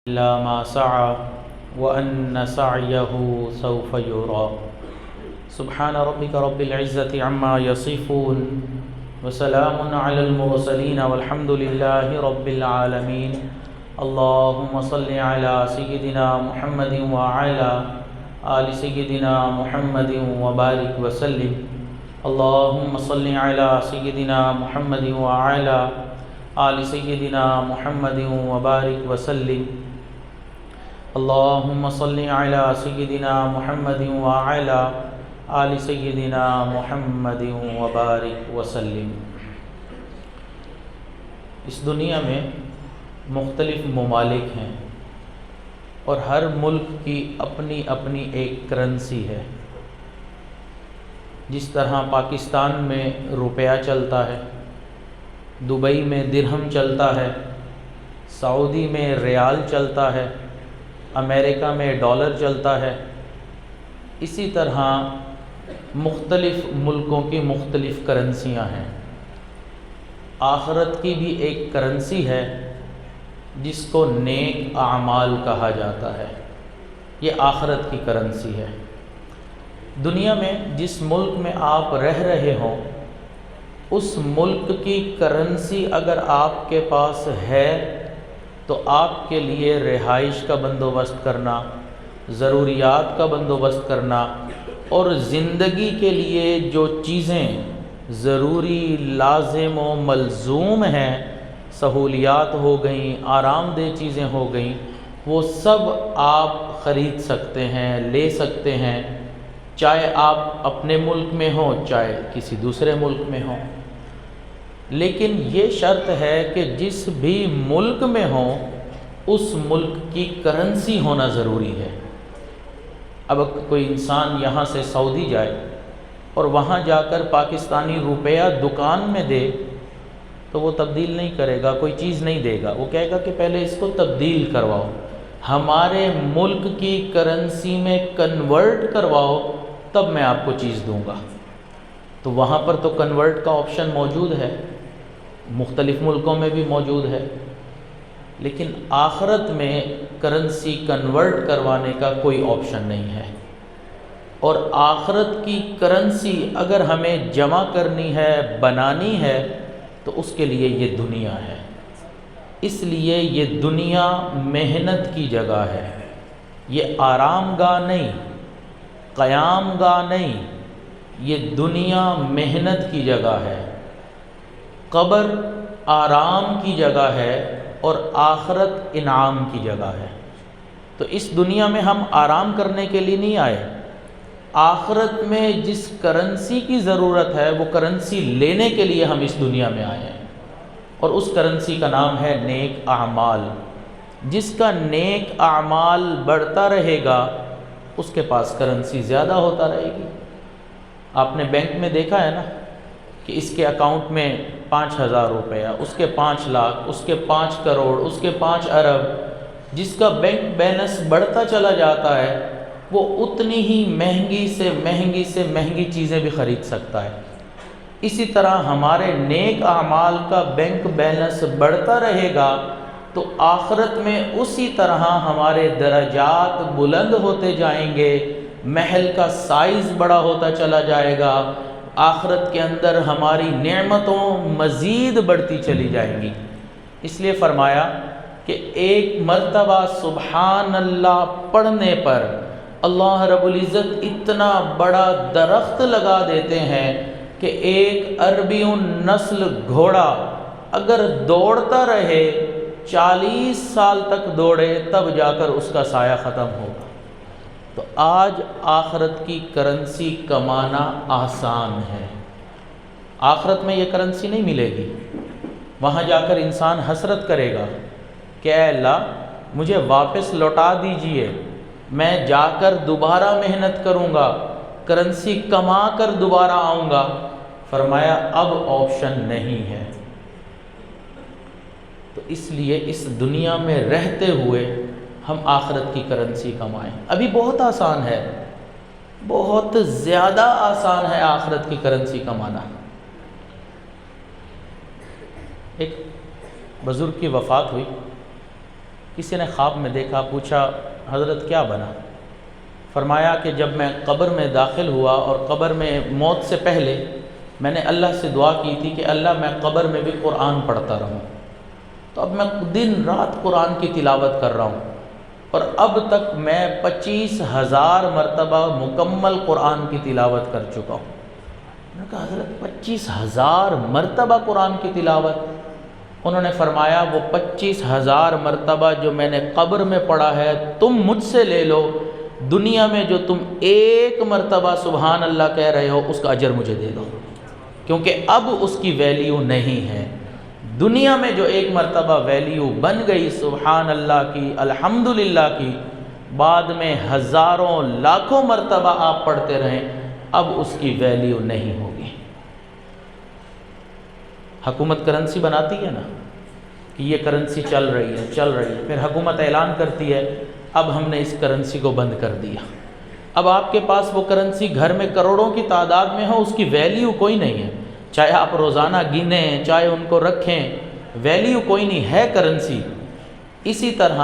إلا ما سعى وأن سعيه سوف يرى سبحان ربك رب العزة عما يصفون وسلام على المرسلين والحمد لله رب العالمين اللهم صل على سيدنا محمد وعلى آل سيدنا محمد وبارك وسلم اللهم صل على سيدنا محمد وعلى آل سيدنا محمد وبارك وسلم اللهم صل على سيدنا محمد وعلى آل سيدنا محمد وبارك وسلم۔ اس دنیا میں مختلف ممالک ہیں اور ہر ملک کی اپنی اپنی ایک کرنسی ہے۔ جس طرح پاکستان میں روپیہ چلتا ہے، دبئی میں درہم چلتا ہے، سعودی میں ریال چلتا ہے، امریکہ میں ڈالر چلتا ہے، اسی طرح مختلف ملکوں کی مختلف کرنسیاں ہیں۔ آخرت کی بھی ایک کرنسی ہے جس کو نیک اعمال کہا جاتا ہے، یہ آخرت کی کرنسی ہے۔ دنیا میں جس ملک میں آپ رہ رہے ہوں، اس ملک کی کرنسی اگر آپ کے پاس ہے تو آپ کے لیے رہائش کا بندوبست کرنا، ضروریات کا بندوبست کرنا اور زندگی کے لیے جو چیزیں ضروری، لازم و ملزوم ہیں، سہولیات ہو گئیں، آرام دہ چیزیں ہو گئیں، وہ سب آپ خرید سکتے ہیں، لے سکتے ہیں، چاہے آپ اپنے ملک میں ہوں چاہے کسی دوسرے ملک میں ہوں۔ لیکن یہ شرط ہے کہ جس بھی ملک میں ہوں اس ملک کی کرنسی ہونا ضروری ہے۔ اب کوئی انسان یہاں سے سعودی جائے اور وہاں جا کر پاکستانی روپیہ دکان میں دے تو وہ تبدیل نہیں کرے گا، کوئی چیز نہیں دے گا، وہ کہے گا کہ پہلے اس کو تبدیل کرواؤ، ہمارے ملک کی کرنسی میں کنورٹ کرواؤ، تب میں آپ کو چیز دوں گا۔ تو وہاں پر تو کنورٹ کا آپشن موجود ہے، مختلف ملکوں میں بھی موجود ہے، لیکن آخرت میں کرنسی کنورٹ کروانے کا کوئی آپشن نہیں ہے۔ اور آخرت کی کرنسی اگر ہمیں جمع کرنی ہے، بنانی ہے، تو اس کے لیے یہ دنیا ہے۔ اس لیے یہ دنیا محنت کی جگہ ہے، یہ آرام گاہ نہیں، قیام گاہ نہیں، یہ دنیا محنت کی جگہ ہے۔ قبر آرام کی جگہ ہے اور آخرت انعام کی جگہ ہے۔ تو اس دنیا میں ہم آرام کرنے کے لیے نہیں آئے، آخرت میں جس کرنسی کی ضرورت ہے وہ کرنسی لینے کے لیے ہم اس دنیا میں آئے ہیں، اور اس کرنسی کا نام ہے نیک اعمال۔ جس کا نیک اعمال بڑھتا رہے گا اس کے پاس کرنسی زیادہ ہوتا رہے گی۔ آپ نے بینک میں دیکھا ہے نا کہ اس کے اکاؤنٹ میں 5,000 روپیہ، اس کے 5 لاکھ، اس کے 5 کروڑ، اس کے 5 ارب۔ جس کا بینک بیلنس بڑھتا چلا جاتا ہے وہ اتنی ہی مہنگی سے مہنگی چیزیں بھی خرید سکتا ہے۔ اسی طرح ہمارے نیک اعمال کا بینک بیلنس بڑھتا رہے گا تو آخرت میں اسی طرح ہمارے درجات بلند ہوتے جائیں گے، محل کا سائز بڑا ہوتا چلا جائے گا، آخرت کے اندر ہماری نعمتوں مزید بڑھتی چلی جائیں گی۔ اس لیے فرمایا کہ ایک مرتبہ سبحان اللہ پڑھنے پر اللہ رب العزت اتنا بڑا درخت لگا دیتے ہیں کہ ایک عربی نسل گھوڑا اگر دوڑتا رہے 40 سال تک دوڑے تب جا کر اس کا سایہ ختم ہوگا۔ تو آج آخرت کی کرنسی کمانا آسان ہے، آخرت میں یہ کرنسی نہیں ملے گی۔ وہاں جا کر انسان حسرت کرے گا کہ اے اللہ مجھے واپس لوٹا دیجئے، میں جا کر دوبارہ محنت کروں گا، کرنسی کما کر دوبارہ آؤں گا۔ فرمایا اب آپشن نہیں ہے۔ تو اس لیے اس دنیا میں رہتے ہوئے ہم آخرت کی کرنسی کمائیں۔ ابھی بہت آسان ہے، بہت زیادہ آسان ہے آخرت کی کرنسی کمانا۔ ایک بزرگ کی وفات ہوئی، کسی نے خواب میں دیکھا، پوچھا حضرت کیا بنا؟ فرمایا کہ جب میں قبر میں داخل ہوا اور قبر میں موت سے پہلے میں نے اللہ سے دعا کی تھی کہ اللہ میں قبر میں بھی قرآن پڑھتا رہوں، تو اب میں دن رات قرآن کی تلاوت کر رہا ہوں اور اب تک میں 25,000 مرتبہ مکمل قرآن کی تلاوت کر چکا ہوں۔ میں نے کہا حضرت 25,000 مرتبہ قرآن کی تلاوت؟ انہوں نے فرمایا وہ 25,000 مرتبہ جو میں نے قبر میں پڑھا ہے تم مجھ سے لے لو، دنیا میں جو تم ایک مرتبہ سبحان اللہ کہہ رہے ہو اس کا اجر مجھے دے دو، کیونکہ اب اس کی ویلیو نہیں ہے۔ دنیا میں جو ایک مرتبہ ویلیو بن گئی سبحان اللہ کی، الحمدللہ کی، بعد میں ہزاروں لاکھوں مرتبہ آپ پڑھتے رہیں، اب اس کی ویلیو نہیں ہوگی۔ حکومت کرنسی بناتی ہے نا کہ یہ کرنسی چل رہی ہے، پھر حکومت اعلان کرتی ہے اب ہم نے اس کرنسی کو بند کر دیا۔ اب آپ کے پاس وہ کرنسی گھر میں کروڑوں کی تعداد میں ہو، اس کی ویلیو کوئی نہیں ہے، چاہے آپ روزانہ گنیں چاہے ان کو رکھیں، ویلیو کوئی نہیں ہے کرنسی۔ اسی طرح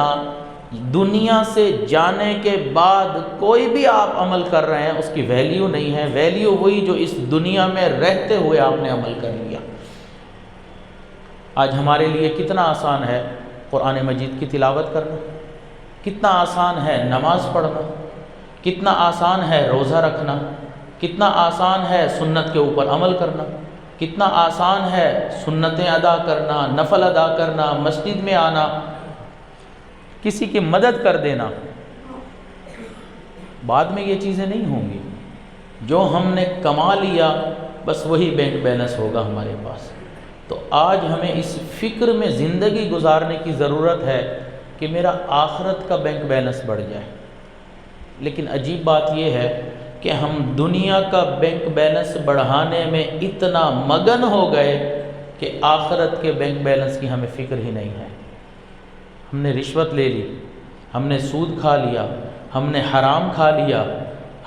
دنیا سے جانے کے بعد کوئی بھی آپ عمل کر رہے ہیں اس کی ویلیو نہیں ہے، ویلیو وہی جو اس دنیا میں رہتے ہوئے آپ نے عمل کر لیا۔ آج ہمارے لیے کتنا آسان ہے قرآن مجید کی تلاوت کرنا، کتنا آسان ہے نماز پڑھنا، کتنا آسان ہے روزہ رکھنا، کتنا آسان ہے سنت کے اوپر عمل کرنا، کتنا آسان ہے سنتیں ادا کرنا، نفل ادا کرنا، مسجد میں آنا، کسی کی مدد کر دینا۔ بعد میں یہ چیزیں نہیں ہوں گی، جو ہم نے کما لیا بس وہی بینک بیلنس ہوگا ہمارے پاس۔ تو آج ہمیں اس فکر میں زندگی گزارنے کی ضرورت ہے کہ میرا آخرت کا بینک بیلنس بڑھ جائے۔ لیکن عجیب بات یہ ہے کہ ہم دنیا کا بینک بیلنس بڑھانے میں اتنا مگن ہو گئے کہ آخرت کے بینک بیلنس کی ہمیں فکر ہی نہیں ہے۔ ہم نے رشوت لے لی، ہم نے سود کھا لیا، ہم نے حرام کھا لیا،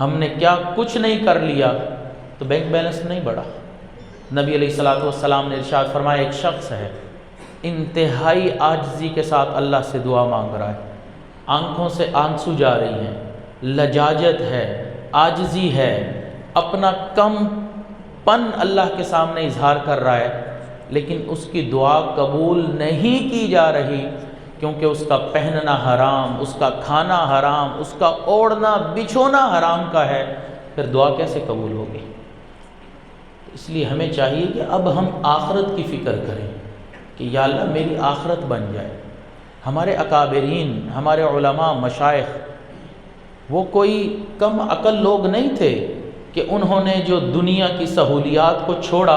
ہم نے کیا کچھ نہیں کر لیا، تو بینک بیلنس نہیں بڑھا۔ نبی علیہ الصلوۃ والسلام نے ارشاد فرمایا ایک شخص ہے انتہائی عاجزی کے ساتھ اللہ سے دعا مانگ رہا ہے، آنکھوں سے آنسو جا رہی ہیں، لجاجت ہے، عاجزی ہے، اپنا کم پن اللہ کے سامنے اظہار کر رہا ہے، لیکن اس کی دعا قبول نہیں کی جا رہی کیونکہ اس کا پہننا حرام، اس کا کھانا حرام، اس کا اوڑھنا بچھونا حرام کا ہے، پھر دعا کیسے قبول ہوگی؟ اس لیے ہمیں چاہیے کہ اب ہم آخرت کی فکر کریں کہ یا اللہ میری آخرت بن جائے۔ ہمارے اکابرین، ہمارے علماء، مشائخ وہ کوئی کم عقل لوگ نہیں تھے کہ انہوں نے جو دنیا کی سہولیات کو چھوڑا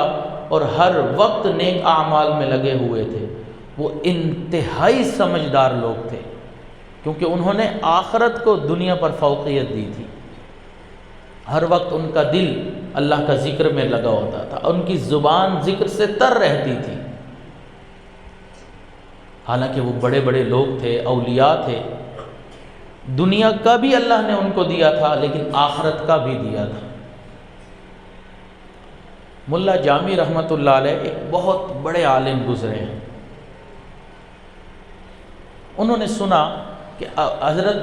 اور ہر وقت نیک اعمال میں لگے ہوئے تھے، وہ انتہائی سمجھدار لوگ تھے کیونکہ انہوں نے آخرت کو دنیا پر فوقیت دی تھی۔ ہر وقت ان کا دل اللہ کا ذکر میں لگا ہوتا تھا، ان کی زبان ذکر سے تر رہتی تھی۔ حالانکہ وہ بڑے بڑے لوگ تھے، اولیاء تھے، دنیا کا بھی اللہ نے ان کو دیا تھا لیکن آخرت کا بھی دیا تھا۔ ملا جامی رحمۃ اللہ علیہ ایک بہت بڑے عالم گزرے ہیں۔ انہوں نے سنا کہ حضرت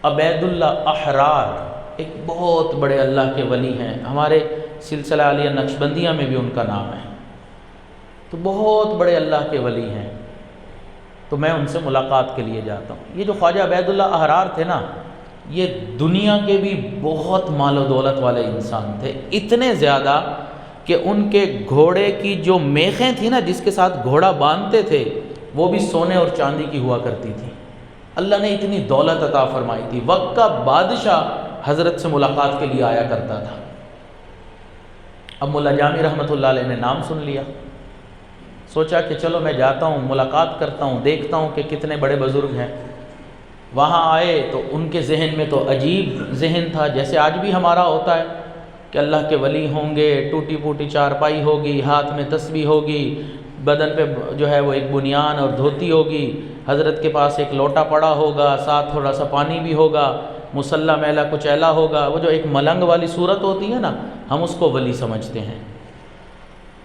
عبید اللہ احرار ایک بہت بڑے اللہ کے ولی ہیں، ہمارے سلسلہ علیہ نقشبندیہ میں بھی ان کا نام ہے، تو بہت بڑے اللہ کے ولی ہیں، تو میں ان سے ملاقات کے لیے جاتا ہوں۔ یہ جو خواجہ عبید اللہ احرار تھے نا، یہ دنیا کے بھی بہت مال و دولت والے انسان تھے، اتنے زیادہ کہ ان کے گھوڑے کی جو میخیں تھیں نا جس کے ساتھ گھوڑا باندھتے تھے وہ بھی سونے اور چاندی کی ہوا کرتی تھی۔ اللہ نے اتنی دولت عطا فرمائی تھی، وقت کا بادشاہ حضرت سے ملاقات کے لیے آیا کرتا تھا۔ اب ملا جامی رحمۃ اللہ علیہ نے نام سن لیا، سوچا کہ چلو میں جاتا ہوں، ملاقات کرتا ہوں، دیکھتا ہوں کہ کتنے بڑے بزرگ ہیں۔ وہاں آئے تو ان کے ذہن میں تو عجیب ذہن تھا، جیسے آج بھی ہمارا ہوتا ہے کہ اللہ کے ولی ہوں گے، ٹوٹی پوٹی چارپائی ہوگی، ہاتھ میں تسبیح ہوگی، بدن پہ جو ہے وہ ایک بنیان اور دھوتی ہوگی، حضرت کے پاس ایک لوٹا پڑا ہوگا، ساتھ تھوڑا سا پانی بھی ہوگا، مصلی میلا کچیلا ہوگا، وہ جو ایک ملنگ والی صورت ہوتی ہے نا، ہم اس کو ولی سمجھتے ہیں۔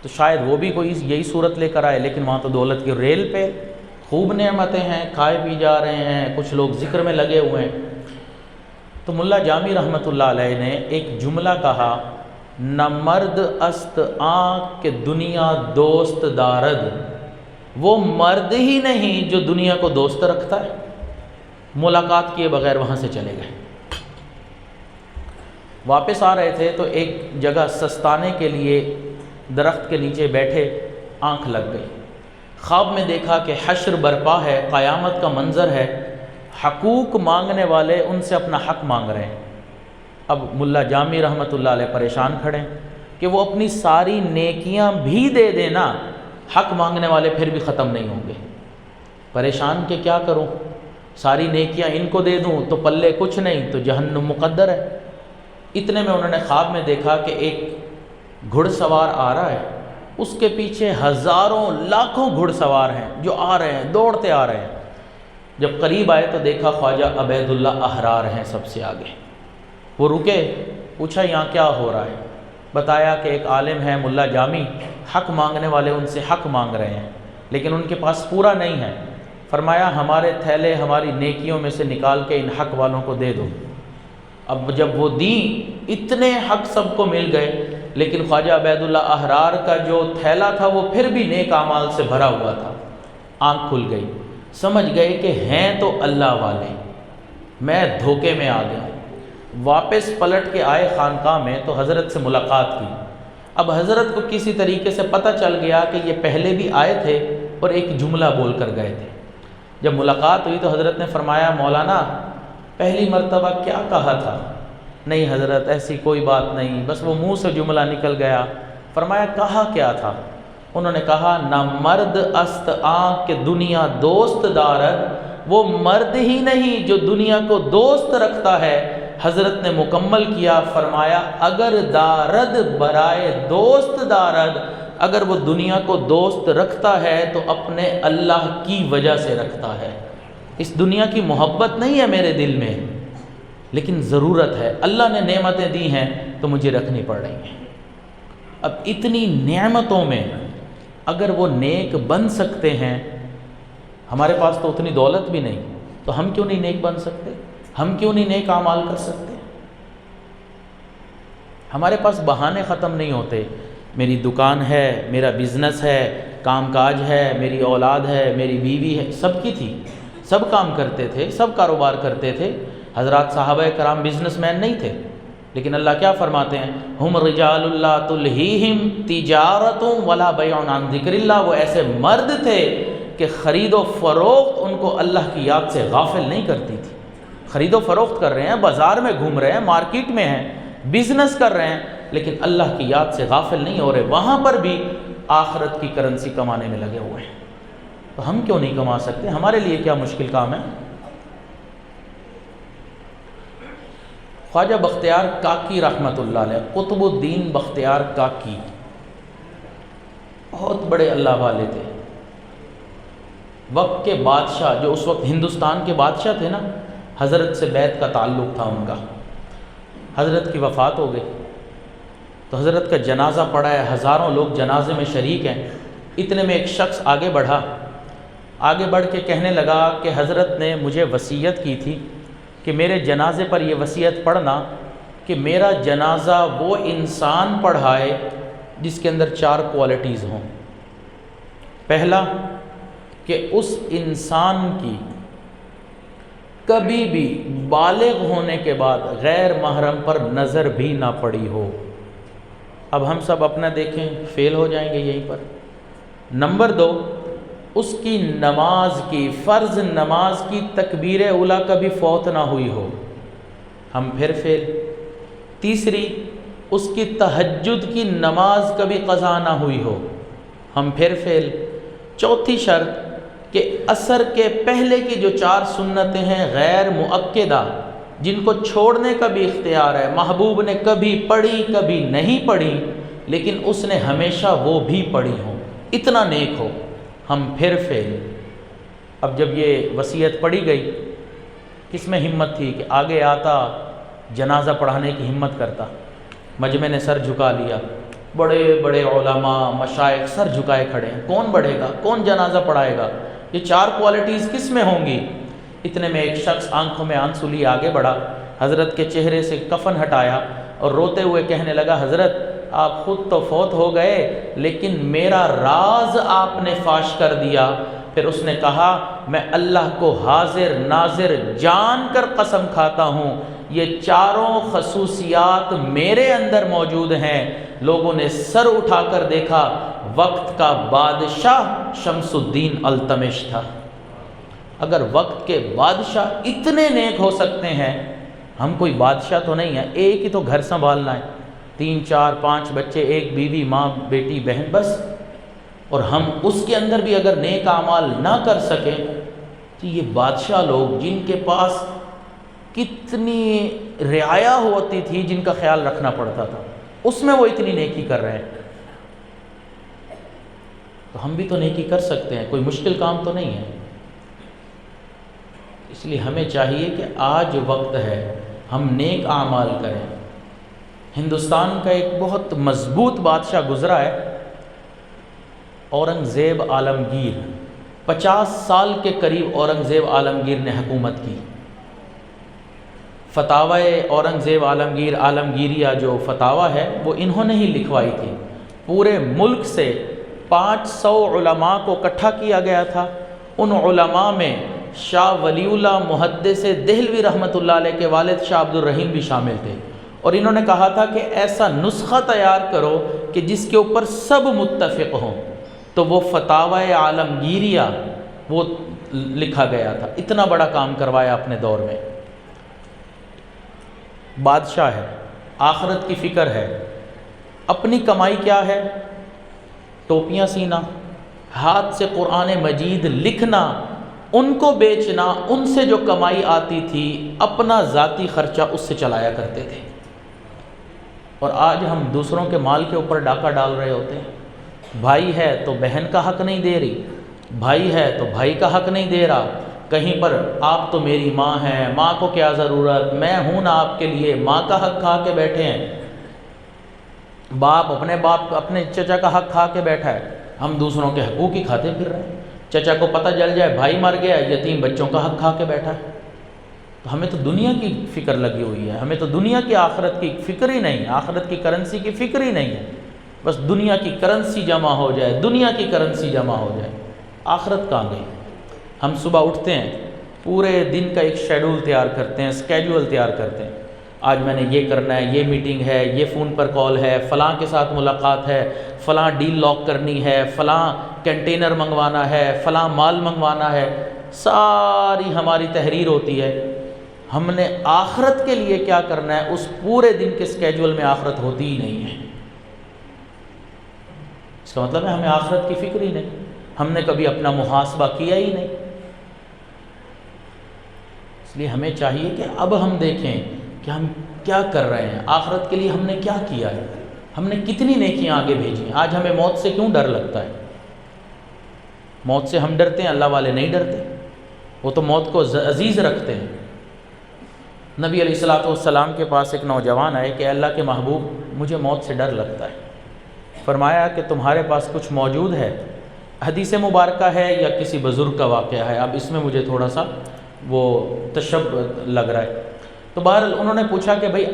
تو شاید وہ بھی کوئی یہی صورت لے کر آئے، لیکن وہاں تو دولت کی ریل پہ خوب نعمتیں ہیں، کھائے پی جا رہے ہیں، کچھ لوگ ذکر میں لگے ہوئے ہیں۔ تو ملا جامی رحمۃ اللہ علیہ نے ایک جملہ کہا، نہ مرد است آنکھ کہ دنیا دوست دارد، وہ مرد ہی نہیں جو دنیا کو دوست رکھتا ہے۔ ملاقات کیے بغیر وہاں سے چلے گئے۔ واپس آ رہے تھے تو ایک جگہ سستانے کے لیے درخت کے نیچے بیٹھے، آنکھ لگ گئی۔ خواب میں دیکھا کہ حشر برپا ہے، قیامت کا منظر ہے، حقوق مانگنے والے ان سے اپنا حق مانگ رہے ہیں۔ اب ملا جامی رحمۃ اللہ علیہ پریشان کھڑے کہ وہ اپنی ساری نیکیاں بھی دے دینا، حق مانگنے والے پھر بھی ختم نہیں ہوں گے۔ پریشان کہ کیا کروں، ساری نیکیاں ان کو دے دوں تو پلے کچھ نہیں، تو جہنم مقدر ہے۔ اتنے میں انہوں نے خواب میں دیکھا کہ ایک گھڑ سوار آ رہا ہے، اس کے پیچھے ہزاروں لاکھوں گھڑ سوار ہیں جو آ رہے ہیں، دوڑتے آ رہے ہیں۔ جب قریب آئے تو دیکھا خواجہ عبید اللہ احرار ہیں سب سے آگے۔ وہ رکے، پوچھا یہاں کیا ہو رہا ہے؟ بتایا کہ ایک عالم ہے ملا جامی، حق مانگنے والے ان سے حق مانگ رہے ہیں لیکن ان کے پاس پورا نہیں ہے۔ فرمایا ہمارے تھیلے ہماری نیکیوں میں سے نکال کے ان حق والوں کو دے دو۔ اب جب وہ دیں، اتنے حق سب کو مل گئے، لیکن خواجہ عبید اللہ احرار کا جو تھیلا تھا وہ پھر بھی نیک اعمال سے بھرا ہوا تھا۔ آنکھ کھل گئی، سمجھ گئے کہ ہیں تو اللہ والے، میں دھوکے میں آ گیا۔ واپس پلٹ کے آئے خانقاہ میں تو حضرت سے ملاقات کی۔ اب حضرت کو کسی طریقے سے پتہ چل گیا کہ یہ پہلے بھی آئے تھے اور ایک جملہ بول کر گئے تھے۔ جب ملاقات ہوئی تو حضرت نے فرمایا مولانا پہلی مرتبہ کیا کہا تھا؟ نہیں حضرت ایسی کوئی بات نہیں، بس وہ منہ سے جملہ نکل گیا۔ فرمایا کہا کیا تھا؟ انہوں نے کہا نہ مرد است آنکھ کہ دنیا دوست دارد، وہ مرد ہی نہیں جو دنیا کو دوست رکھتا ہے۔ حضرت نے مکمل کیا، فرمایا اگر دارد برائے دوست دارد، اگر وہ دنیا کو دوست رکھتا ہے تو اپنے اللہ کی وجہ سے رکھتا ہے۔ اس دنیا کی محبت نہیں ہے میرے دل میں، لیکن ضرورت ہے، اللہ نے نعمتیں دی ہیں تو مجھے رکھنی پڑ رہی ہیں۔ اب اتنی نعمتوں میں اگر وہ نیک بن سکتے ہیں، ہمارے پاس تو اتنی دولت بھی نہیں، تو ہم کیوں نہیں نیک بن سکتے؟ ہم کیوں نہیں نیک اعمال کر سکتے؟ ہمارے پاس بہانے ختم نہیں ہوتے، میری دکان ہے، میرا بزنس ہے، کام کاج ہے، میری اولاد ہے، میری بیوی ہے، سب کی تھی، سب کام کرتے تھے، سب کاروبار کرتے تھے۔ حضرات صحابہ کرام بزنس مین نہیں تھے، لیکن اللہ کیا فرماتے ہیں؟ ہم رجال اللہ تلہیہم تجارت ولا بیع عن ذکر اللہ، وہ ایسے مرد تھے کہ خرید و فروخت ان کو اللہ کی یاد سے غافل نہیں کرتی تھی۔ خرید و فروخت کر رہے ہیں، بازار میں گھوم رہے ہیں، مارکیٹ میں ہیں، بزنس کر رہے ہیں، لیکن اللہ کی یاد سے غافل نہیں ہو رہے، وہاں پر بھی آخرت کی کرنسی کمانے میں لگے ہوئے ہیں۔ تو ہم کیوں نہیں کما سکتے؟ ہمارے لیے کیا مشکل کام ہے؟ خواجہ بختیار کاکی رحمۃ اللہ علیہ، قطب الدین بختیار کاکی، بہت بڑے اللہ والے تھے۔ وقت کے بادشاہ، جو اس وقت ہندوستان کے بادشاہ تھے نا، حضرت سے بیعت کا تعلق تھا ان کا۔ حضرت کی وفات ہو گئی تو حضرت کا جنازہ پڑا ہے، ہزاروں لوگ جنازے میں شریک ہیں۔ اتنے میں ایک شخص آگے بڑھا، آگے بڑھ کے کہنے لگا کہ حضرت نے مجھے وصیت کی تھی کہ میرے جنازے پر یہ وصیت پڑھنا کہ میرا جنازہ وہ انسان پڑھائے جس کے اندر 4 کوالٹیز ہوں۔ پہلا کہ اس انسان کی کبھی بھی بالغ ہونے کے بعد غیر محرم پر نظر بھی نہ پڑی ہو۔ اب ہم سب اپنا دیکھیں، فیل ہو جائیں گے یہیں پر۔ نمبر 2، اس کی نماز کی، فرض نماز کی تکبیر اولیٰ کبھی فوت نہ ہوئی ہو، ہم پھر فیل۔ تیسری، اس کی تہجد کی نماز کبھی قضا نہ ہوئی ہو، ہم پھر فیل۔ چوتھی شرط کہ عصر کے پہلے کی جو 4 سنتیں ہیں غیر مؤکدہ، جن کو چھوڑنے کا بھی اختیار ہے، محبوب نے کبھی پڑھی کبھی نہیں پڑھی، لیکن اس نے ہمیشہ وہ بھی پڑھی ہوں، اتنا نیک ہو، ہم پھر فیل۔ اب جب یہ وصیت پڑھی گئی، کس میں ہمت تھی کہ آگے آتا جنازہ پڑھانے کی ہمت کرتا؟ مجمع نے سر جھکا لیا، بڑے بڑے علماء مشائخ سر جھکائے کھڑے ہیں، کون بڑھے گا، کون جنازہ پڑھائے گا؟ یہ 4 کوالٹیز کس میں ہوں گی؟ اتنے میں ایک شخص آنکھوں میں آنسو لیے آگے بڑھا، حضرت کے چہرے سے کفن ہٹایا اور روتے ہوئے کہنے لگا، حضرت آپ خود تو فوت ہو گئے لیکن میرا راز آپ نے فاش کر دیا۔ پھر اس نے کہا، میں اللہ کو حاضر ناظر جان کر قسم کھاتا ہوں، یہ 4 خصوصیات میرے اندر موجود ہیں۔ لوگوں نے سر اٹھا کر دیکھا، وقت کا بادشاہ شمس الدین التمش تھا۔ اگر وقت کے بادشاہ اتنے نیک ہو سکتے ہیں، ہم کوئی بادشاہ تو نہیں ہیں، ایک ہی تو گھر سنبھالنا ہے، 3 4 5 بچے، ایک بیوی، ماں، بیٹی، بہن، بس، اور ہم اس کے اندر بھی اگر نیک اعمال نہ کر سکیں تو یہ بادشاہ لوگ جن کے پاس کتنی رعایا ہوتی تھی، جن کا خیال رکھنا پڑتا تھا، اس میں وہ اتنی نیکی کر رہے ہیں، تو ہم بھی تو نیکی کر سکتے ہیں، کوئی مشکل کام تو نہیں ہے۔ اس لیے ہمیں چاہیے کہ آج وقت ہے ہم نیک اعمال کریں۔ ہندوستان کا ایک بہت مضبوط بادشاہ گزرا ہے، اورنگزیب عالمگیر۔ 50 سال کے قریب اورنگزیب عالمگیر نے حکومت کی۔ فتاوی اورنگزیب عالمگیریہ جو فتاوی ہے وہ انہوں نے ہی لکھوائی تھی۔ پورے ملک سے 500 علماء کو اکٹھا کیا گیا تھا۔ ان علماء میں شاہ ولی اللہ محدث دہلوی رحمۃ اللہ علیہ کے والد شاہ عبد الرحیم بھی شامل تھے، اور انہوں نے کہا تھا کہ ایسا نسخہ تیار کرو کہ جس کے اوپر سب متفق ہوں، تو وہ فتاوی عالمگیریہ وہ لکھا گیا تھا۔ اتنا بڑا کام کروایا اپنے دور میں۔ بادشاہ ہے، آخرت کی فکر ہے، اپنی کمائی کیا ہے؟ ٹوپیاں سینا، ہاتھ سے قرآن مجید لکھنا، ان کو بیچنا، ان سے جو کمائی آتی تھی اپنا ذاتی خرچہ اس سے چلایا کرتے تھے۔ اور آج ہم دوسروں کے مال کے اوپر ڈاکہ ڈال رہے ہوتے ہیں۔ بھائی ہے تو بہن کا حق نہیں دے رہی، بھائی ہے تو بھائی کا حق نہیں دے رہا، کہیں پر آپ تو میری ماں ہیں، ماں کو کیا ضرورت، میں ہوں نا آپ کے لیے، ماں کا حق کھا کے بیٹھے ہیں، باپ اپنے چچا کا حق کھا کے بیٹھا ہے، ہم دوسروں کے حقوق ہی کھاتے پھر رہے ہیں۔ چچا کو پتہ چل جائے بھائی مر گیا، یتیم بچوں کا حق کھا کے بیٹھا ہے۔ تو ہمیں تو دنیا کی فکر لگی ہوئی ہے، ہمیں تو دنیا کی آخرت کی فکر ہی نہیں ہے، آخرت کی کرنسی کی فکر ہی نہیں ہے۔ بس دنیا کی کرنسی جمع ہو جائے، دنیا کی کرنسی جمع ہو جائے، آخرت کہاں گئی؟ ہم صبح اٹھتے ہیں، پورے دن کا ایک شیڈول تیار کرتے ہیں، اسکیجول تیار کرتے ہیں، آج میں نے یہ کرنا ہے، یہ میٹنگ ہے، یہ فون پر کال ہے، فلاں کے ساتھ ملاقات ہے، فلاں ڈیل لاک کرنی ہے، فلاں کنٹینر منگوانا ہے، فلاں مال منگوانا ہے، ساری ہماری تحریر ہوتی ہے۔ ہم نے آخرت کے لیے کیا کرنا ہے، اس پورے دن کے اسکیجول میں آخرت ہوتی ہی نہیں ہے۔ اس کا مطلب ہے ہمیں آخرت کی فکر ہی نہیں، ہم نے کبھی اپنا محاسبہ کیا ہی نہیں۔ اس لیے ہمیں چاہیے کہ اب ہم دیکھیں کہ ہم کیا کر رہے ہیں، آخرت کے لیے ہم نے کیا کیا ہے، ہم نے کتنی نیکیاں آگے بھیجی ہیں۔ آج ہمیں موت سے کیوں ڈر لگتا ہے؟ موت سے ہم ڈرتے ہیں، اللہ والے نہیں ڈرتے، وہ تو موت کو عزیز رکھتے ہیں۔ نبی علیہ الصلوۃ والسلام کے پاس ایک نوجوان آئے کہ اللہ کے محبوب مجھے موت سے ڈر لگتا ہے۔ فرمایا کہ تمہارے پاس کچھ موجود ہے، حدیث مبارکہ ہے یا کسی بزرگ کا واقعہ ہے، اب اس میں مجھے تھوڑا سا وہ تشبہ لگ رہا ہے۔ تو بہرحال انہوں نے پوچھا کہ بھئی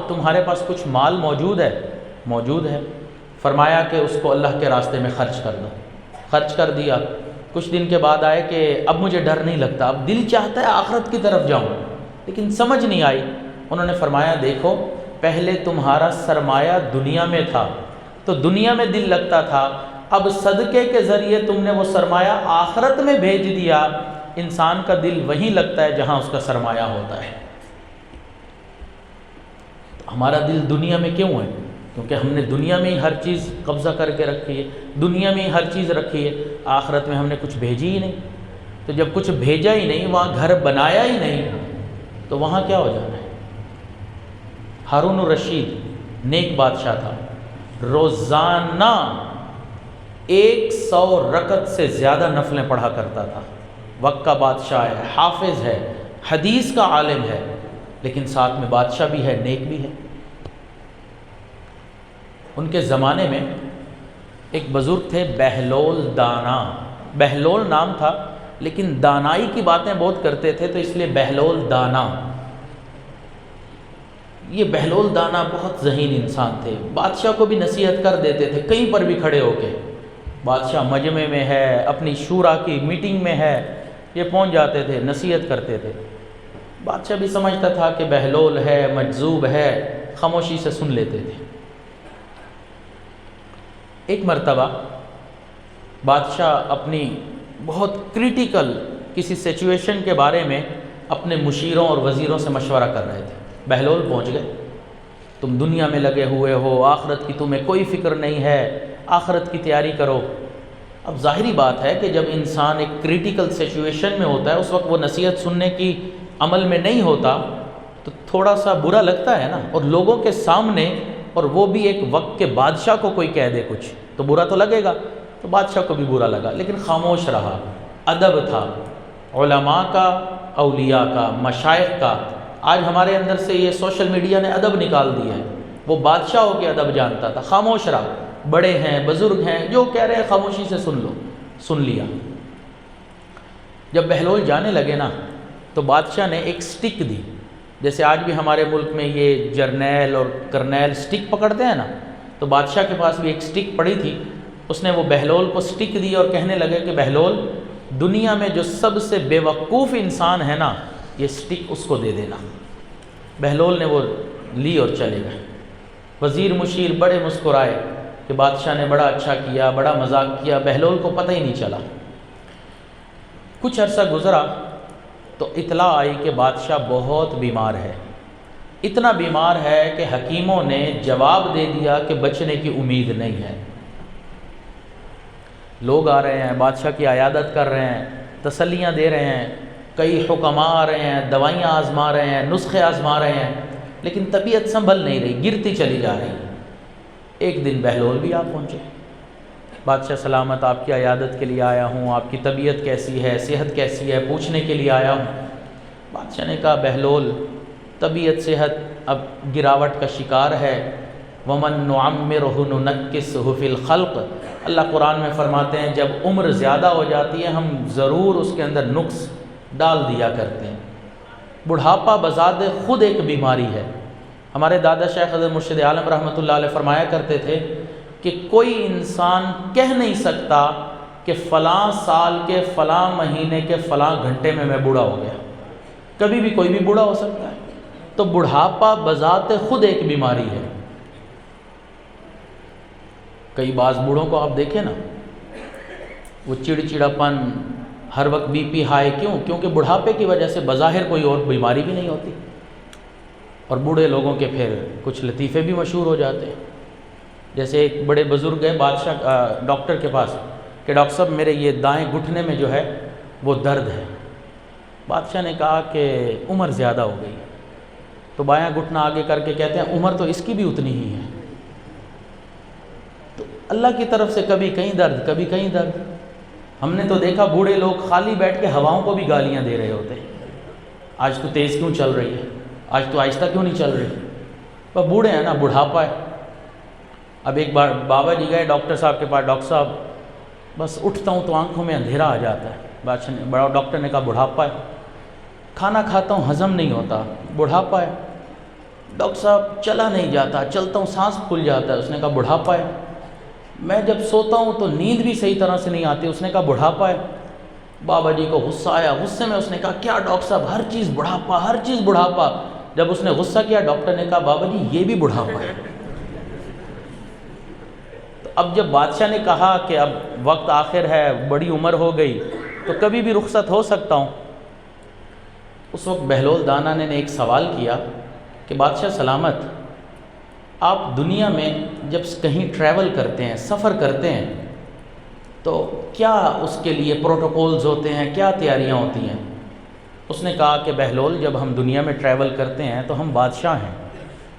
تمہارے پاس کچھ مال موجود ہے؟ موجود ہے۔ فرمایا کہ اس کو اللہ کے راستے میں خرچ کر دو۔ خرچ کر دیا۔ کچھ دن کے بعد آئے کہ اب مجھے ڈر نہیں لگتا، اب دل چاہتا ہے آخرت کی طرف جاؤں، لیکن سمجھ نہیں آئی۔ انہوں نے فرمایا دیکھو، پہلے تمہارا سرمایہ دنیا میں تھا تو دنیا میں دل لگتا تھا، اب صدقے کے ذریعے تم نے وہ سرمایہ آخرت میں بھیج دیا، انسان کا دل وہیں لگتا ہے جہاں اس کا سرمایہ ہوتا ہے۔ ہمارا دل دنیا میں کیوں ہے؟ کیونکہ ہم نے دنیا میں ہی ہر چیز قبضہ کر کے رکھی ہے، دنیا میں ہی ہر چیز رکھی ہے، آخرت میں ہم نے کچھ بھیجی ہی نہیں۔ تو جب کچھ بھیجا ہی نہیں، وہاں گھر بنایا ہی نہیں، تو وہاں کیا ہو جانا ہے؟ ہارون الرشید نیک بادشاہ تھا، روزانہ 100 رکعت سے زیادہ نفلیں پڑھا کرتا تھا، وقت کا بادشاہ ہے، حافظ ہے، حدیث کا عالم ہے، لیکن ساتھ میں بادشاہ بھی ہے، نیک بھی ہے۔ ان کے زمانے میں ایک بزرگ تھے بہلول دانا، بہلول نام تھا، لیکن دانائی کی باتیں بہت کرتے تھے، تو اس لیے بہلول دانا. یہ بہلول دانا بہت ذہین انسان تھے. بادشاہ کو بھی نصیحت کر دیتے تھے کہیں پر بھی کھڑے ہو کے. بادشاہ مجمع میں ہے، اپنی شورا کی میٹنگ میں ہے، یہ پہنچ جاتے تھے، نصیحت کرتے تھے. بادشاہ بھی سمجھتا تھا کہ بہلول ہے، مجذوب ہے، خاموشی سے سن لیتے تھے. ایک مرتبہ بادشاہ اپنی بہت کریٹیکل کسی سچویشن کے بارے میں اپنے مشیروں اور وزیروں سے مشورہ کر رہے تھے. بہلول پہنچ گئے. تم دنیا میں لگے ہوئے ہو، آخرت کی تمہیں کوئی فکر نہیں ہے، آخرت کی تیاری کرو. اب ظاہری بات ہے کہ جب انسان ایک کریٹیکل سچویشن میں ہوتا ہے، اس وقت وہ نصیحت سننے کی عمل میں نہیں ہوتا تو تھوڑا سا برا لگتا ہے نا. اور لوگوں کے سامنے، اور وہ بھی ایک وقت کے بادشاہ کو کوئی کہہ دے کچھ تو برا تو لگے گا. تو بادشاہ کو بھی برا لگا، لیکن خاموش رہا. ادب تھا علماء کا، اولیاء کا، مشائخ کا. آج ہمارے اندر سے یہ سوشل میڈیا نے ادب نکال دیا ہے. وہ بادشاہوں کے ادب جانتا تھا. خاموش رہا. بڑے ہیں، بزرگ ہیں، جو کہہ رہے ہیں خاموشی سے سن لو. سن لیا. جب بہلول جانے لگے نا تو بادشاہ نے ایک سٹک دی. جیسے آج بھی ہمارے ملک میں یہ جرنیل اور کرنیل سٹک پکڑتے ہیں نا، تو بادشاہ کے پاس بھی ایک سٹک پڑی تھی. اس نے وہ بہلول کو سٹک دی اور کہنے لگے کہ بہلول، دنیا میں جو سب سے بے وقوف انسان ہے نا، یہ سٹک اس کو دے دینا. بہلول نے وہ لی اور چلے گئے. وزیر مشیر بڑے مسکرائے کہ بادشاہ نے بڑا اچھا کیا، بڑا مذاق کیا. بہلول کو پتہ ہی نہیں چلا. کچھ عرصہ گزرا تو اطلاع آئی کہ بادشاہ بہت بیمار ہے. اتنا بیمار ہے کہ حکیموں نے جواب دے دیا کہ بچنے کی امید نہیں ہے. لوگ آ رہے ہیں، بادشاہ کی عیادت کر رہے ہیں، تسلیاں دے رہے ہیں، کئی حکماء آ رہے ہیں، دوائیاں آزما رہے ہیں، نسخے آزما رہے ہیں، لیکن طبیعت سنبھل نہیں رہی، گرتی چلی جا رہی. ایک دن بہلول بھی آپ پہنچے. بادشاہ سلامت، آپ کی عیادت کے لیے آیا ہوں، آپ کی طبیعت کیسی ہے، صحت کیسی ہے، پوچھنے کے لیے آیا ہوں. بادشاہ نے کہا بہلول، طبیعت صحت اب گراوٹ کا شکار ہے. وَمَن نُعَمِّرْهُ نُنَكِّسْهُ فِي الْخَلْقِ. اللہ قرآن میں فرماتے ہیں جب عمر زیادہ ہو جاتی ہے ہم ضرور اس کے اندر نقص ڈال دیا کرتے ہیں. بڑھاپا بذات خود ایک بیماری ہے. ہمارے دادا شیخ حضرت مرشد عالم رحمۃ اللہ علیہ فرمایا کرتے تھے کہ کوئی انسان کہہ نہیں سکتا کہ فلاں سال کے فلاں مہینے کے فلاں گھنٹے میں بوڑھا ہو گیا. کبھی بھی کوئی بھی بوڑھا ہو سکتا ہے. تو بڑھاپا بذات خود ایک بیماری ہے. کئی بعض بوڑھوں کو آپ دیکھیں نا، وہ چڑچڑاپن، ہر وقت بی پی ہائی. کیونکہ بڑھاپے کی وجہ سے بظاہر کوئی اور بیماری بھی نہیں ہوتی. اور بوڑھے لوگوں کے پھر کچھ لطیفے بھی مشہور ہو جاتے ہیں. جیسے ایک بڑے بزرگ گئے ڈاکٹر کے پاس کہ ڈاکٹر صاحب میرے یہ دائیں گھٹنے میں جو ہے وہ درد ہے. بادشاہ نے کہا کہ عمر زیادہ ہو گئی. تو بایاں گھٹنا آگے کر کے کہتے ہیں عمر تو اس کی بھی اتنی ہی ہے. تو اللہ کی طرف سے کبھی کہیں درد، کبھی کہیں درد. ہم نے تو دیکھا بوڑھے لوگ خالی بیٹھ کے ہواؤں کو بھی گالیاں دے رہے ہوتے ہیں. آج تو تیز کیوں چل رہی ہے، آج تو آہستہ کیوں نہیں چل رہی. پر بوڑھے ہیں نا، بڑھاپا ہے. اب ایک بار بابا جی گئے ڈاکٹر صاحب کے پاس. ڈاکٹر صاحب بس اٹھتا ہوں تو آنکھوں میں اندھیرا آ جاتا ہے. بڑا ڈاکٹر نے کہا بڑھاپا ہے. کھانا کھاتا ہوں ہضم نہیں ہوتا، بڑھاپا ہے. ڈاکٹر صاحب چلا نہیں جاتا، چلتا ہوں سانس پھول جاتا ہے. اس نے کہا بڑھاپا ہے. میں جب سوتا ہوں تو نیند بھی صحیح طرح سے نہیں آتی. اس نے کہا بڑھاپا ہے. بابا جی کو غصہ آیا. غصے میں اس نے کہا کیا ڈاکٹر صاحب، ہر چیز بڑھاپا، ہر چیز بڑھاپا. جب اس نے غصہ کیا ڈاکٹر نے کہا بابا جی یہ بھی بڑھاپا ہے. تو اب جب بادشاہ نے کہا کہ اب وقت آخر ہے، بڑی عمر ہو گئی، تو کبھی بھی رخصت ہو سکتا ہوں. اس وقت بہلول دانا نے ایک سوال کیا کہ بادشاہ سلامت، آپ دنیا میں جب کہیں ٹریول کرتے ہیں، سفر کرتے ہیں، تو کیا اس کے لیے پروٹوکولز ہوتے ہیں، کیا تیاریاں ہوتی ہیں؟ اس نے کہا کہ بہلول جب ہم دنیا میں ٹریول کرتے ہیں تو ہم بادشاہ ہیں.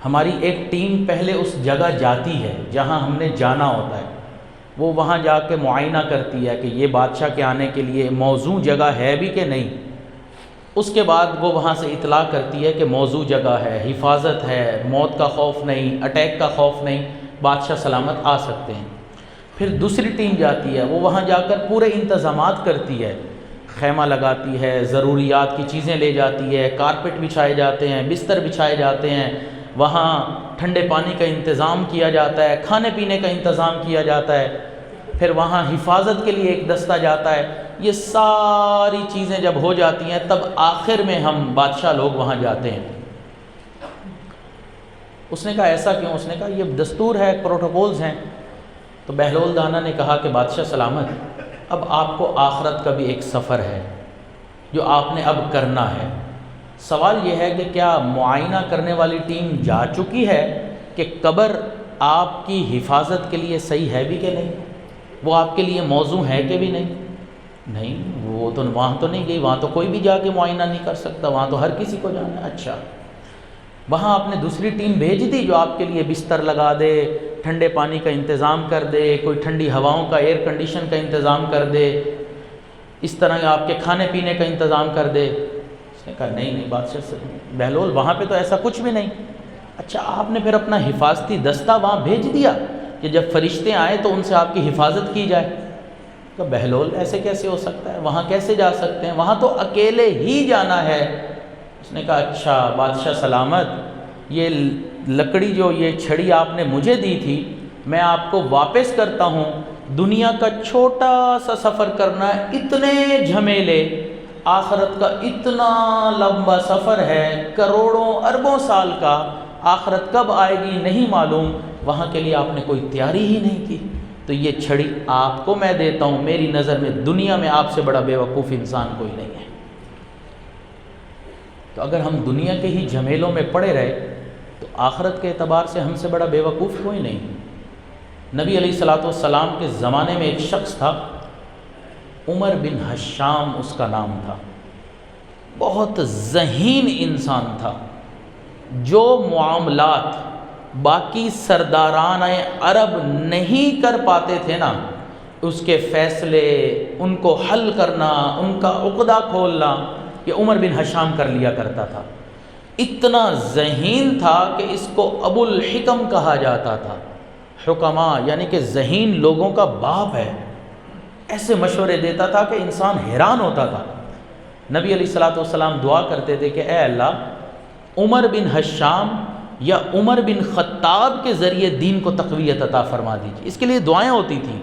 ہماری ایک ٹیم پہلے اس جگہ جاتی ہے جہاں ہم نے جانا ہوتا ہے. وہ وہاں جا کے معائنہ کرتی ہے کہ یہ بادشاہ کے آنے کے لیے موزوں جگہ ہے بھی کہ نہیں. اس کے بعد وہ وہاں سے اطلاع کرتی ہے کہ موزوں جگہ ہے، حفاظت ہے، موت کا خوف نہیں، اٹیک کا خوف نہیں، بادشاہ سلامت آ سکتے ہیں. پھر دوسری ٹیم جاتی ہے، وہ وہاں جا کر پورے انتظامات کرتی ہے، خیمہ لگاتی ہے، ضروریات کی چیزیں لے جاتی ہے، کارپٹ بچھائے جاتے ہیں، بستر بچھائے جاتے ہیں، وہاں ٹھنڈے پانی کا انتظام کیا جاتا ہے، کھانے پینے کا انتظام کیا جاتا ہے، پھر وہاں حفاظت کے لیے ایک دستہ جاتا ہے۔ یہ ساری چیزیں جب ہو جاتی ہیں تب آخر میں ہم بادشاہ لوگ وہاں جاتے ہیں۔ اس نے کہا ایسا کیوں؟ اس نے کہا یہ دستور ہے، پروٹوکولز ہیں۔ تو بہلول دانا نے کہا کہ بادشاہ سلامت، اب آپ کو آخرت کا بھی ایک سفر ہے جو آپ نے اب کرنا ہے۔ سوال یہ ہے کہ کیا معائنہ کرنے والی ٹیم جا چکی ہے کہ قبر آپ کی حفاظت کے لیے صحیح ہے بھی کہ نہیں، وہ آپ کے لیے موزوں ہے کہ بھی نہیں؟ نہیں، وہ تو وہاں تو نہیں گئی، وہاں تو کوئی بھی جا کے معائنہ نہیں کر سکتا، وہاں تو ہر کسی کو جانا ہے۔ اچھا، وہاں آپ نے دوسری ٹیم بھیج دی جو آپ کے لیے بستر لگا دے، ٹھنڈے پانی کا انتظام کر دے، کوئی ٹھنڈی ہواؤں کا، ایئر کنڈیشن کا انتظام کر دے، اس طرح آپ کے کھانے پینے کا انتظام کر دے؟ اس نے کہا نہیں بادشاہ بہلول، وہاں پہ تو ایسا کچھ بھی نہیں۔ اچھا، آپ نے پھر اپنا حفاظتی دستہ وہاں بھیج دیا کہ جب فرشتے آئیں تو ان سے آپ کی حفاظت کی جائے؟ کہ بہلول ایسے کیسے ہو سکتا ہے، وہاں کیسے جا سکتے ہیں، وہاں تو اکیلے ہی جانا ہے۔ اس نے کہا اچھا بادشاہ سلامت، یہ لکڑی جو یہ چھڑی آپ نے مجھے دی تھی میں آپ کو واپس کرتا ہوں۔ دنیا کا چھوٹا سا سفر کرنا ہے، اتنے جھمیلے، آخرت کا اتنا لمبا سفر ہے، کروڑوں اربوں سال کا، آخرت کب آئے گی نہیں معلوم، وہاں کے لیے آپ نے کوئی تیاری ہی نہیں کی، تو یہ چھڑی آپ کو میں دیتا ہوں۔ میری نظر میں دنیا میں آپ سے بڑا بیوقوف انسان کوئی نہیں ہے۔ تو اگر ہم دنیا کے ہی جھمیلوں میں پڑے رہے تو آخرت کے اعتبار سے ہم سے بڑا بیوقوف کوئی نہیں۔ نبی علیہ الصلوۃ والسلام کے زمانے میں ایک شخص تھا، عمر بن حشام اس کا نام تھا، بہت ذہین انسان تھا، جو معاملات باقی سرداران عرب نہیں کر پاتے تھے نا، اس کے فیصلے، ان کو حل کرنا، ان کا عقدہ کھولنا، یہ عمر بن حشام کر لیا کرتا تھا۔ اتنا ذہین تھا کہ اس کو ابو الحکم کہا جاتا تھا، حکما یعنی کہ ذہین لوگوں کا باپ ہے۔ ایسے مشورے دیتا تھا کہ انسان حیران ہوتا تھا۔ نبی علیہ الصلوۃ والسلام دعا کرتے تھے کہ اے اللہ، عمر بن حشام یا عمر بن خطاب کے ذریعے دین کو تقویت عطا فرما دیجیے۔ اس کے لیے دعائیں ہوتی تھیں،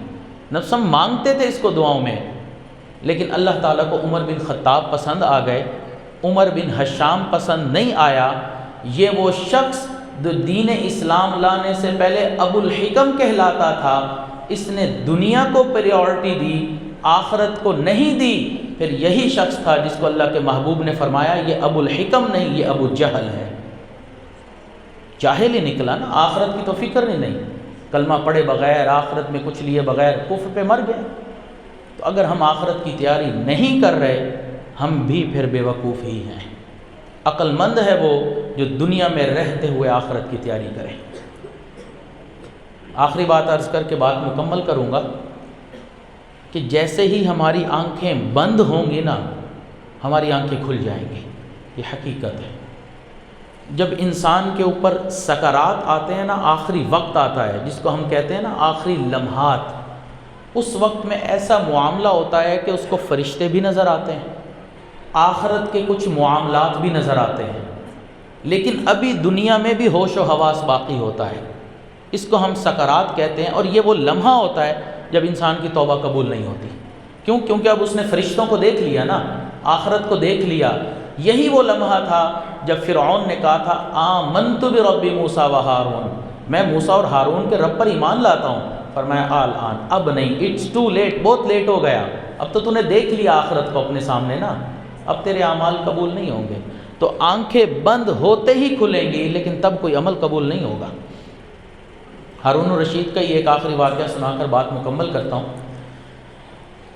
نفسم مانگتے تھے اس کو دعاؤں میں، لیکن اللہ تعالیٰ کو عمر بن خطاب پسند آ گئے، عمر بن حشام پسند نہیں آیا۔ یہ وہ شخص جو دین اسلام لانے سے پہلے ابو الحکم کہلاتا تھا، اس نے دنیا کو پریورٹی دی، آخرت کو نہیں دی۔ پھر یہی شخص تھا جس کو اللہ کے محبوب نے فرمایا یہ ابو الحکم نہیں، یہ ابو جہل ہے۔ جاہل ہی نکلا نا، آخرت کی تو فکر ہی نہیں، کلمہ پڑھے بغیر، آخرت میں کچھ لیے بغیر کفر پہ مر گیا۔ تو اگر ہم آخرت کی تیاری نہیں کر رہے، ہم بھی پھر بے وقوف ہی ہیں۔ عقل مند ہے وہ جو دنیا میں رہتے ہوئے آخرت کی تیاری کرے۔ آخری بات عرض کر کے بات مکمل کروں گا کہ جیسے ہی ہماری آنکھیں بند ہوں گی نا، ہماری آنکھیں کھل جائیں گی، یہ حقیقت ہے۔ جب انسان کے اوپر سکرات آتے ہیں نا، آخری وقت آتا ہے جس کو ہم کہتے ہیں نا آخری لمحات، اس وقت میں ایسا معاملہ ہوتا ہے کہ اس کو فرشتے بھی نظر آتے ہیں، آخرت کے کچھ معاملات بھی نظر آتے ہیں، لیکن ابھی دنیا میں بھی ہوش و حواس باقی ہوتا ہے۔ اس کو ہم سکرات کہتے ہیں، اور یہ وہ لمحہ ہوتا ہے جب انسان کی توبہ قبول نہیں ہوتی۔ کیوں؟ کیونکہ اب اس نے فرشتوں کو دیکھ لیا نا، آخرت کو دیکھ لیا۔ یہی وہ لمحہ تھا جب فرعون نے کہا تھا آمنت برب موسیٰ و ہارون، میں موسیٰ اور ہارون کے رب پر ایمان لاتا ہوں۔ فرمایا آن، اب نہیں، اٹس ٹو لیٹ، بہت لیٹ ہو گیا، اب تو نے دیکھ لیا آخرت کو اپنے سامنے نا، اب تیرے اعمال قبول نہیں ہوں گے۔ تو آنکھیں بند ہوتے ہی کھلیں گی، لیکن تب کوئی عمل قبول نہیں ہوگا۔ ہارون الرشید کا یہ ایک آخری واقعہ سنا کر بات مکمل کرتا ہوں۔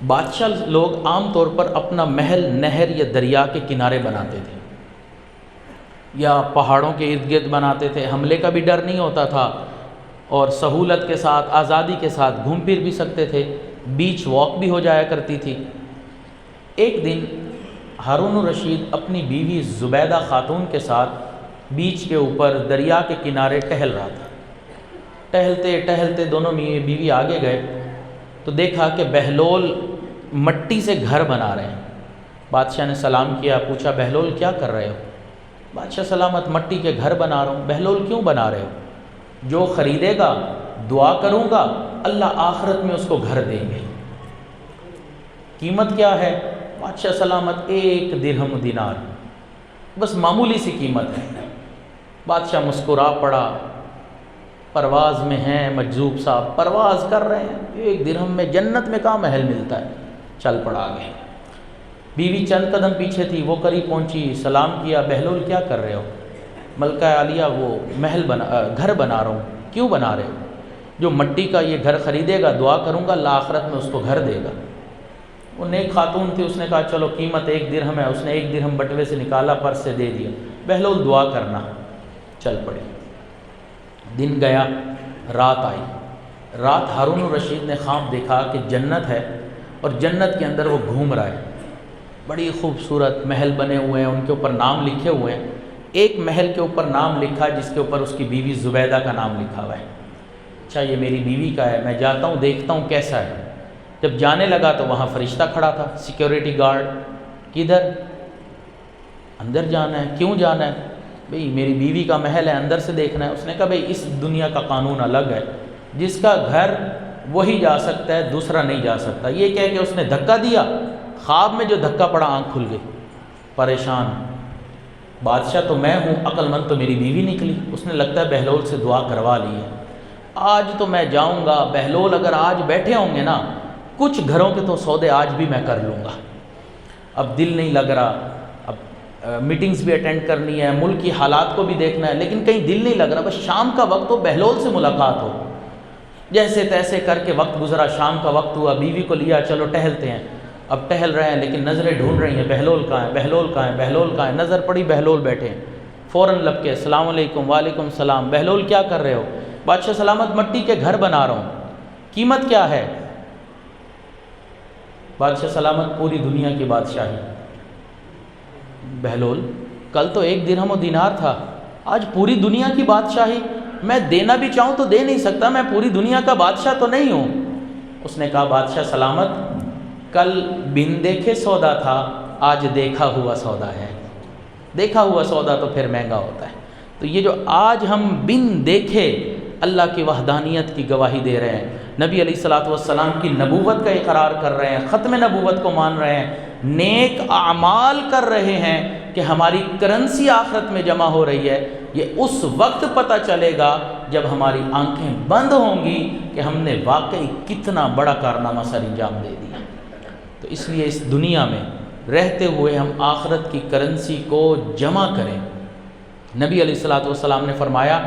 بادشاہ لوگ عام طور پر اپنا محل نہر یا دریا کے کنارے بناتے تھے، یا پہاڑوں کے ارد گرد بناتے تھے، حملے کا بھی ڈر نہیں ہوتا تھا، اور سہولت کے ساتھ، آزادی کے ساتھ گھوم پھر بھی سکتے تھے، بیچ واک بھی ہو جایا کرتی تھی۔ ایک دن ہارون الرشید اپنی بیوی زبیدہ خاتون کے ساتھ بیچ کے اوپر دریا کے کنارے ٹہل رہا تھا۔ ٹہلتے ٹہلتے دونوں بیوی آگے گئے تو دیکھا کہ بہلول مٹی سے گھر بنا رہے ہیں، بادشاہ نے سلام کیا، پوچھا بہلول کیا کر رہے ہو؟ بادشاہ سلامت، مٹی کے گھر بنا رہا ہوں۔ بہلول کیوں بنا رہے ہو؟ جو خریدے گا دعا کروں گا اللہ آخرت میں اس کو گھر دیں گے۔ قیمت کیا ہے؟ بادشاہ سلامت 1 درہم دینار، بس معمولی سی قیمت ہے۔ بادشاہ مسکرا پڑا، پرواز میں ہیں مجذوب صاحب، پرواز کر رہے ہیں، 1 درہم میں جنت میں کہاں محل ملتا ہے، چل پڑا آگے۔ بیوی چند قدم پیچھے تھی، وہ قریب پہنچی، سلام کیا، بہلول کیا کر رہے ہو؟ ملکہ عالیہ وہ گھر بنا رہا ہوں۔ کیوں بنا رہے ہو؟ جو مٹی کا یہ گھر خریدے گا دعا کروں گا اللہ آخرت میں اس کو گھر دے گا۔ وہ نیک خاتون تھی، اس نے کہا چلو قیمت 1 درہم ہے، اس نے 1 درہم بٹوے سے نکالا، پرس سے دے دیا، بہلول دعا کرنا، چل پڑے۔ دن گیا، رات آئی، رات ہارون الرشید نے خواب دیکھا کہ جنت ہے اور جنت کے اندر وہ گھوم رہا ہے، بڑی خوبصورت محل بنے ہوئے ہیں، ان کے اوپر نام لکھے ہوئے ہیں۔ ایک محل کے اوپر نام لکھا جس کے اوپر اس کی بیوی زبیدہ کا نام لکھا ہوا ہے۔ اچھا یہ میری بیوی کا ہے، میں جاتا ہوں دیکھتا ہوں کیسا ہے۔ جب جانے لگا تو وہاں فرشتہ کھڑا تھا، سیکیورٹی گارڈ، کدھر؟ اندر جانا ہے۔ کیوں جانا ہے؟ بھئی میری بیوی کا محل ہے، اندر سے دیکھنا ہے۔ اس نے کہا بھئی اس دنیا کا قانون الگ ہے، جس کا گھر وہی جا سکتا ہے، دوسرا نہیں جا سکتا۔ یہ کہہ کہ اس نے دھکا دیا، خواب میں جو دھکا پڑا آنکھ کھل گئی، پریشان۔ بادشاہ تو میں ہوں، عقل مند تو میری بیوی نکلی۔ اس نے لگتا ہے بہلول سے دعا کروا لی ہے، آج تو میں جاؤں گا۔ بہلول اگر آج بیٹھے ہوں گے نا، کچھ گھروں کے تو سودے آج بھی میں کر لوں گا۔ اب دل نہیں لگ رہا، اب میٹنگز بھی اٹینڈ کرنی ہے، ملک کی حالات کو بھی دیکھنا ہے، لیکن کہیں دل نہیں لگ رہا، بس شام کا وقت ہو، بہلول سے ملاقات ہو۔ جیسے تیسے کر کے وقت گزرا، شام کا وقت ہوا، بیوی کو لیا چلو ٹہلتے ہیں۔ اب ٹہل رہے ہیں لیکن نظریں ڈھونڈ رہی ہیں بہلول کہاں ہے، بہلول کہاں ہے، بہلول کہاں ہے۔ نظر پڑی بہلول بیٹھے ہیں، فوراً لب کے السلام علیکم، وعلیکم السلام۔ بہلول کیا کر رہے ہو؟ بادشاہ سلامت مٹی کے گھر بنا رہا ہوں۔ قیمت کیا ہے؟ بادشاہ سلامت پوری دنیا کی بادشاہی۔ بہلول کل تو 1 درہم و دینار تھا، آج پوری دنیا کی بادشاہی؟ میں دینا بھی چاہوں تو دے نہیں سکتا، میں پوری دنیا کا بادشاہ تو نہیں ہوں۔ اس نے کہا بادشاہ سلامت کل بن دیکھے سودا تھا، آج دیکھا ہوا سودا ہے۔ دیکھا ہوا سودا تو پھر مہنگا ہوتا ہے۔ تو یہ جو آج ہم بن دیکھے اللہ کی وحدانیت کی گواہی دے رہے ہیں، نبی علیہ الصلوۃ والسلام کی نبوت کا اقرار کر رہے ہیں، ختم نبوت کو مان رہے ہیں، نیک اعمال کر رہے ہیں کہ ہماری کرنسی آخرت میں جمع ہو رہی ہے، یہ اس وقت پتہ چلے گا جب ہماری آنکھیں بند ہوں گی کہ ہم نے واقعی کتنا بڑا کارنامہ سر انجام دے دیا۔ تو اس لیے اس دنیا میں رہتے ہوئے ہم آخرت کی کرنسی کو جمع کریں۔ نبی علیہ الصلوۃ والسلام نے فرمایا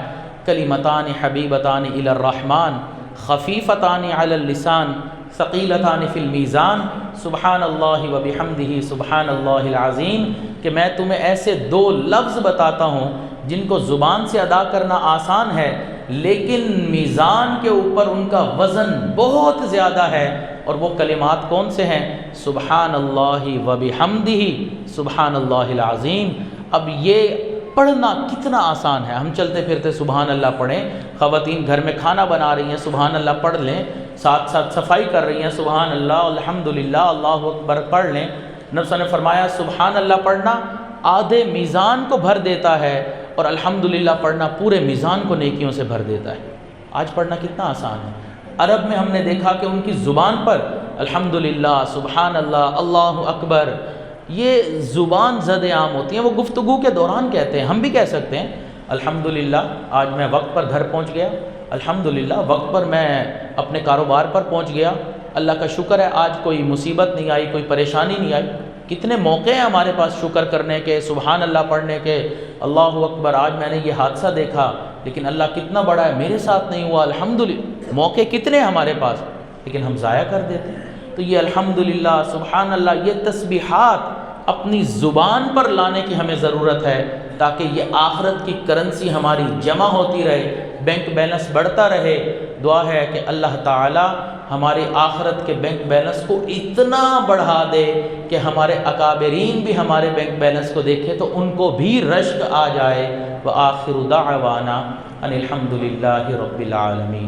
کلمتان حبیبتان الی الرحمن خفیفتان علی اللسان ثقیلتان فی المیزان سبحان اللہ وبحمدہ سبحان اللہ العظیم، کہ میں تمہیں ایسے 2 لفظ بتاتا ہوں جن کو زبان سے ادا کرنا آسان ہے لیکن میزان کے اوپر ان کا وزن بہت زیادہ ہے، اور وہ کلمات کون سے ہیں؟ سبحان اللہ وبحمدہ سبحان اللہ العظیم۔ اب یہ پڑھنا کتنا آسان ہے، ہم چلتے پھرتے سبحان اللہ پڑھیں، خواتین گھر میں کھانا بنا رہی ہیں سبحان اللہ پڑھ لیں، ساتھ ساتھ صفائی کر رہی ہیں سبحان اللہ الحمدللہ اللہ اکبر پڑھ لیں۔ نبی نے فرمایا سبحان اللہ پڑھنا آدھے میزان کو بھر دیتا ہے، اور الحمدللہ پڑھنا پورے میزان کو نیکیوں سے بھر دیتا ہے۔ آج پڑھنا کتنا آسان ہے۔ عرب میں ہم نے دیکھا کہ ان کی زبان پر الحمدللہ سبحان اللہ اللہ اکبر یہ زبان زد عام ہوتی ہیں، وہ گفتگو کے دوران کہتے ہیں، ہم بھی کہہ سکتے ہیں الحمدللہ آج میں وقت پر گھر پہنچ گیا، الحمدللہ وقت پر میں اپنے کاروبار پر پہنچ گیا، اللہ کا شکر ہے آج کوئی مصیبت نہیں آئی، کوئی پریشانی نہیں آئی۔ کتنے موقع ہیں ہمارے پاس شکر کرنے کے، سبحان اللہ پڑھنے کے، اللہ اکبر آج میں نے یہ حادثہ دیکھا لیکن اللہ کتنا بڑا ہے میرے ساتھ نہیں ہوا، الحمدللہ موقع کتنے ہیں ہمارے پاس لیکن ہم ضائع کر دیتے ہیں۔ تو یہ الحمدللہ سبحان اللہ یہ تسبیحات اپنی زبان پر لانے کی ہمیں ضرورت ہے تاکہ یہ آخرت کی کرنسی ہماری جمع ہوتی رہے، بینک بیلنس بڑھتا رہے۔ دعا ہے کہ اللہ تعالی ہمارے آخرت کے بینک بیلنس کو اتنا بڑھا دے کہ ہمارے اکابرین بھی ہمارے بینک بیلنس کو دیکھے تو ان کو بھی رشک آ جائے۔ وآخر دعوانا ان الحمدللہ رب العالمین۔